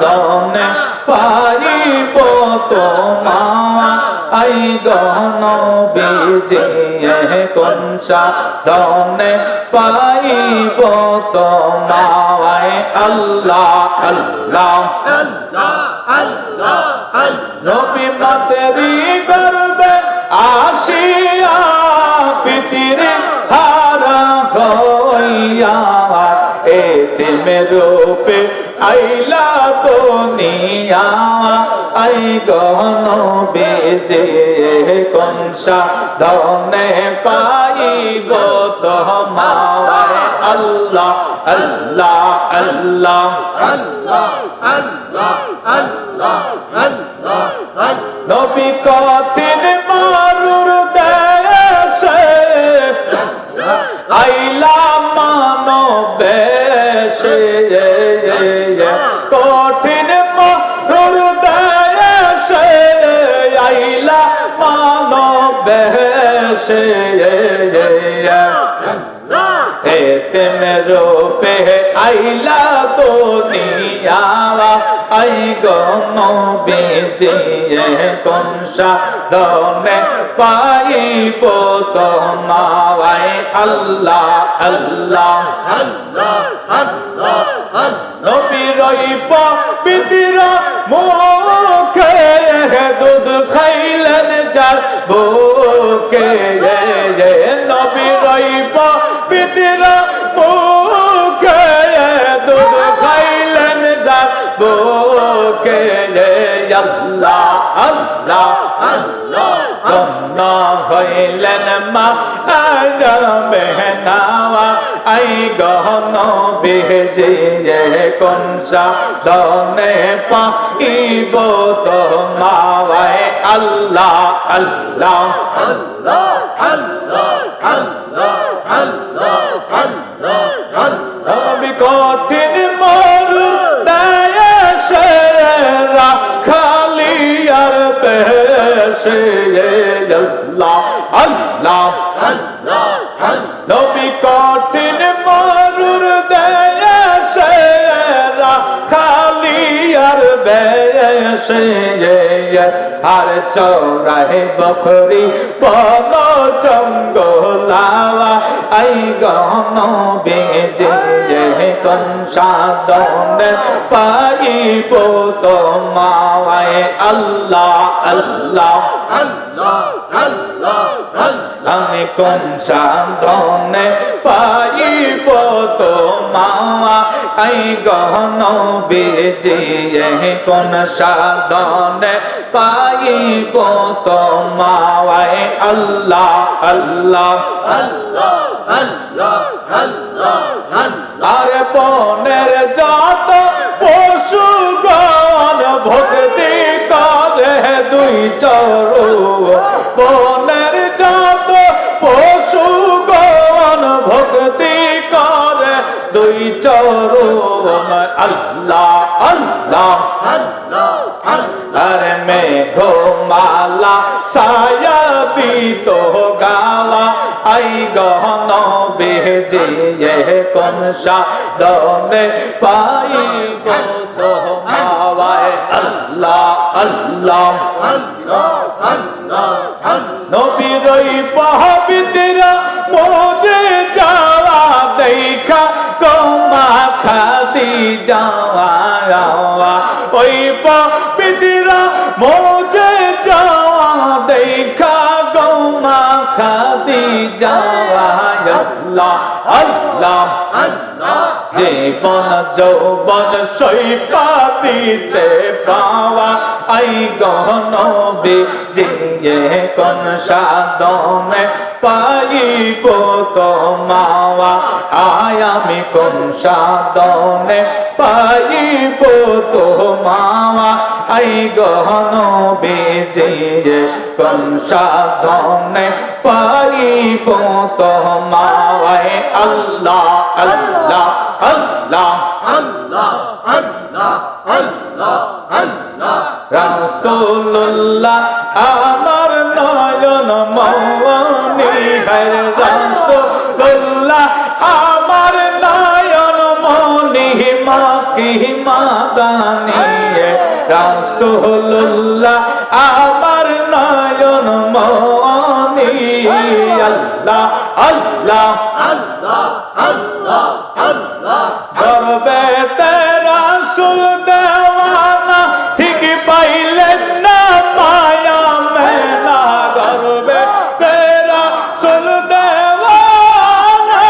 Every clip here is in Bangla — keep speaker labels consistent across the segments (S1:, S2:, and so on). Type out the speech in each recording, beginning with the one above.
S1: দনে পাইব তোমায় গণবিজি কোন সাধনে পাইব তোমায় আল্লাহ আল্লাহ নবী মাতেরি গর্বে আসিয়া পিতিরে হারা হইয়া এতিমের রূপে আইলা দুনিয়া আই গণবিজি কোন সাধনে পাইব তোমায় আল্লাহ আল্লাহ আল্লাহ নবী কঠিন মারুর দেশে আইলা মানবেশে কঠিন মারুর দেশে আইলা মানবেশে এতিমের রূপে আইলা দুনিয়া আই গণবিজি কোন সাধনে পাইব তোমায় আল্লাহ আল্লাহ নবী রইব বিদির মুখে দুধ খাইলেন যার বুকে নবী রইব বিদির মুখে দুধ খাইলেন যার বুকে আল্লাহ আল্লাহ ধন্য হইলেন মা মেহনাওয়া আই গণবিজি কোন সাধনে পাইব তোমায় আল্লাহ আল্লাহ নবী কঠিন মরুর দেশে রাখালিয়ার বেশে আল্লাহ আল্লাহ নবী কঠিন মরুর দেশে রাখালিয়ার বেশে আর চৌরাহে বখরি বন জঙ্গলাওয়া আই গণবিজি কোন সাধনে পাইব তোমায় আল্লাহ আল্লাহ আমি কোন সাধনে পাইব তোমায় আই গণবিজি কোন সাধনে পাইব তোমায় আল্লাহ আল্লাহ আরে বনের যত পশুগণ ভক্তি করে দুই চরু বনের যত পশুগণ ভক্তি করে দুই চরু আল্লাহ আল্লাহ আরে মেঘমালা ছায়া দিত গাওয়া আই গণবিজি কোন সাধনে পাইব তোমায় আল্লাহ আল্লাহ নবী রইব বিদিরা মোজে যাওয়া দেখা গোমা খাদি যাওয়া ওই বিদিরা মোজে যাওয়া দেখা গোমা খাদি যাওয়া আল্লাহ আল্লাহ জীবন যৌবন সৈপা দিছে পাওয়া আই গণবিজি কোন সাধনে পাইব তোমায় আয় আমি কোন সাধনে পাইব তোমায় আই গণবিজি কোন সাধনে পাইব তোমায় আল্লাহ আল্লাহ আল্লাহ রাসূলুল্লাহ আমার নয়ন মনি হরে রাসূলুল্লাহ আমার নয়ন মনি মা কি মাদানি রাসূলুল্লাহ আমার নয়ন মনি আল্লাহ আল্লাহ আল্লাহ আল্লাহ আল্লাহ গর্বে তেরা রাসূল দেওয়ানা ঠিক পাইলেন না মায়া মেলা গর্বে তেরা রাসূল দেওয়ানা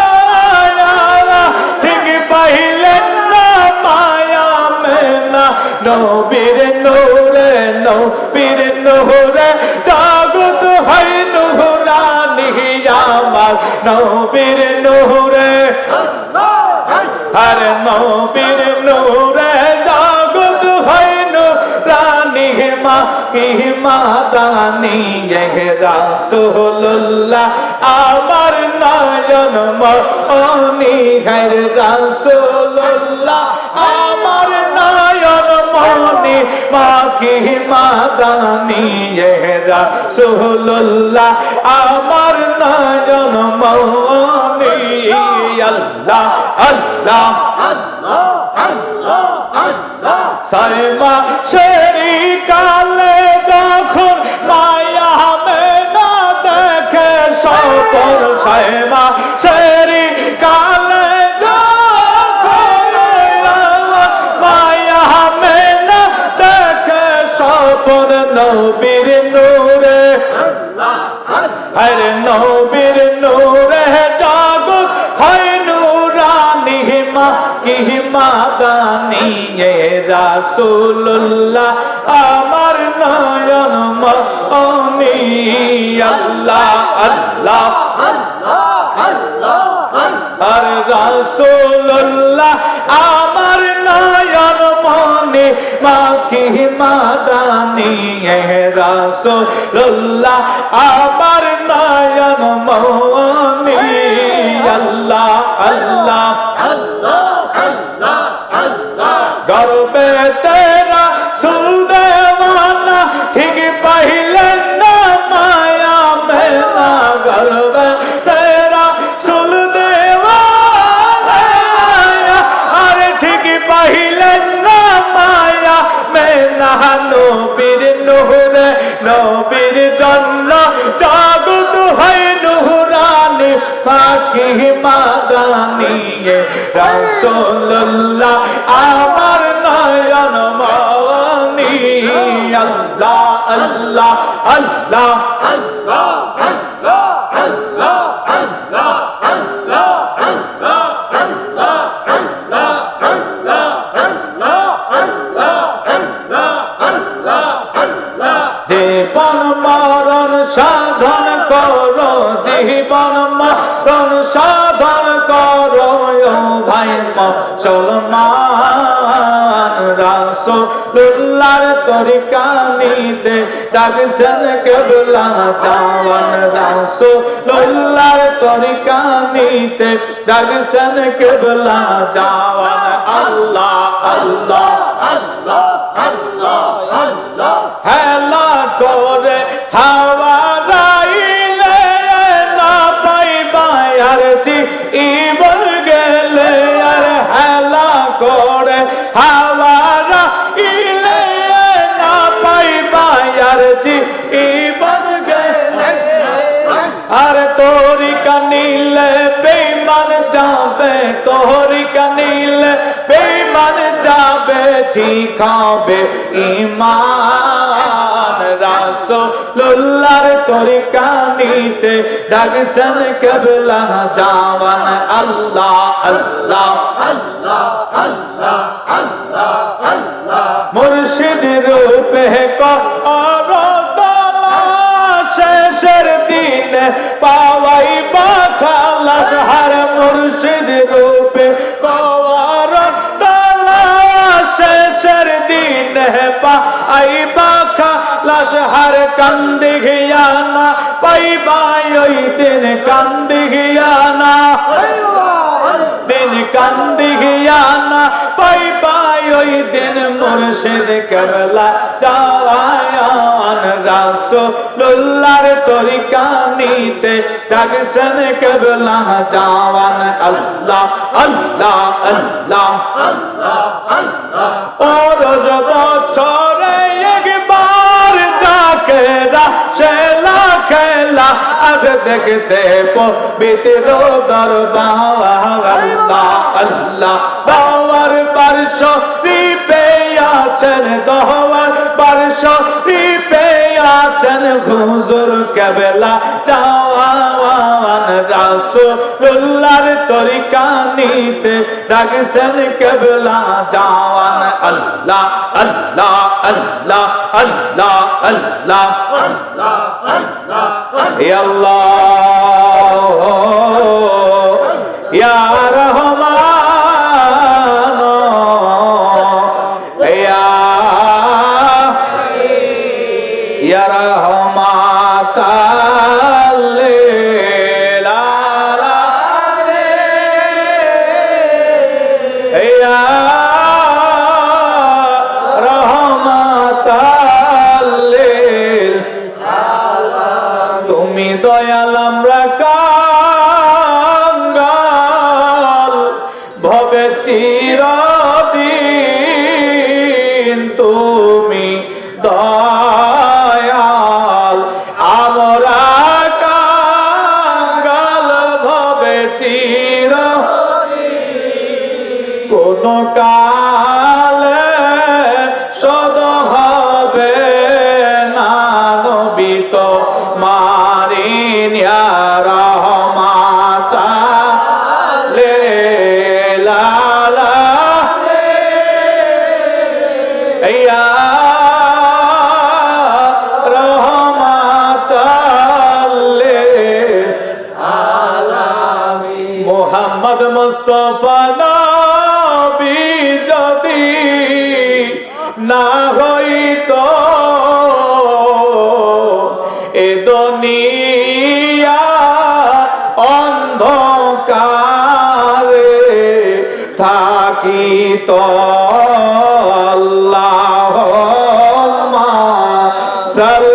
S1: ঠিক পাইলেন না মায়া মেলা নবীর নূরে নবীর নূরে জাগত হয় নূরানি আমার নবীর নূরে আরে নবীর নূরে জাগত হয় নূরানি মা কি মাদানি রাসূলুল্লাহ আমার নয়ন মনি রাসূলুল্লাহ আমার নয়ন মনি মা কি মাদানি রাসূলুল্লাহ আমার নয়ন মনি আল্লাহ আল্লাহ আল্লাহ আল্লাহ আল্লাহ সাইমা শেরি কালে যখন মায়া মেনা দেখে সপর সাইমা শেরি কালে যখন মায়া মেনা দেখে সপর নবীর নূরে হরে নবীর নূরে জাগত হয় নূরানি মা কি মাদানি রাসূলুল্লাহ আমার নয়ন মনি আল্লাহ আল্লাহ আল্লাহ আল্লাহ আর রাসূলুল্লাহ আমার নয়ন মনি মা কি মাদানি রাসূলুল্লাহ আমার নয়ন মনি আল্লাহ আল্লাহ আল্লাহ আল্লাহ আল্লাহ গর্বে তেরা রাসূল দেওয়ানা ঠিক পাইলেন না মায়া মেলা গর্বে তেরা রাসূল দেওয়ানা আরে ঠিক পাইলেন না মায়া মেলা নবীর নূরে নবীর জন্য জাগত হয় নূরানি পাকি মাদানি রাসূলুল্লাহ আমার নয়ন মনি আল্লাহ আল্লাহ আল্লাহ আল্লাহ আল্লাহ আল্লাহ আল্লাহ আল্লাহ আল্লাহ আল্লাহ আল্লাহ আল্লাহ আল্লাহ আল্লাহ আল্লাহ আল্লাহ জীবন মরণ সাধন করো জীবন মরণ সাধন করো ভাই মুসলমান রাসূলুল্লাহর তরিকা নিতে ডাকছেন কিবলা যাওয়ান রাসূলুল্লাহর তরিকা নিতে ডাকছেন কিবলা যাওয়ান আল্লাহ আল্লাহ আল্লাহ আল্লাহ আল্লাহ হেলা করে হাওয়া রাইলে না পাইবা আর জীবন গেলে আর হেলা করে হাওয়া রাইলে না পাইবা আর জীবন গেলে আর তরিকা নিলে বেঈমান যাবে তরিকা নিলে বেঈমান যাবে ঠিক হবে ঈমান রাসূলুল্লাহর তরিকা নিতে ডাকছেন কিবলা যাওয়ান আল্লাহ আল্লাহ আল্লাহ আল্লাহ আল্লাহ আল্লাহ মুর্শিদ রূপে করো শেষের দিন পাওয়াইবা খালাস হার মুর্শিদ রূপে কওয়ার তালাশ শেষের দিন পাইবা খালাস হার কান্দিয়ানা পাইবা ওই দিন কান্দিয়ানা দিন কান্দিয়ানা পাইবা ওই দিন মুর্শিদ কিবলা যাওয়া আওয়ান রাসূলুল্লাহর তরিকা নিতে ডাকছেন কেবলা জাওয়ান আল্লাহ আল্লাহ আল্লাহ আল্লাহ আল্লাহ ও রোজ বছরে একবার যাকে রাসেলা খেলা আগ দেখতে পবিত্র দরবার আল্লাহ আল্লাহ দাওয়ার বারশ রিপে আছেন দহওয়ার বারশ রিপে আছেন হুজুর কেবলা জাওয়ান রাসূলুল্লাহর তরিকা নিতে ডাকছেন কেবলা জাওয়ান আল্লাহ আল্লাহ আল্লাহ আল্লাহ আল্লাহ আল্লাহ আল্লাহ ইয়া আল্লাহ ইয়া রহমান ইয়া রহমাতাল লিল আলামিন ইয়া রহমাতাল লিল আলামিন তুমি দয়াল আমরা কাঙ্গাল ভবে চিরদিন তুমি দয়াল আমরা কাঙ্গাল ভবে চিরদিন কোন কালে সদ হবে না নবী তো মারিন ইয়া রহমাতাল লিল আলামিন ইয়া রহমাতাল লিল আলামিন মুহাম্মদ মুস্তাফা নবী যদি না হইতো এ দুনিয়া অন্ধকারে থাকিতো আল্লাহুম্মা সাল্লি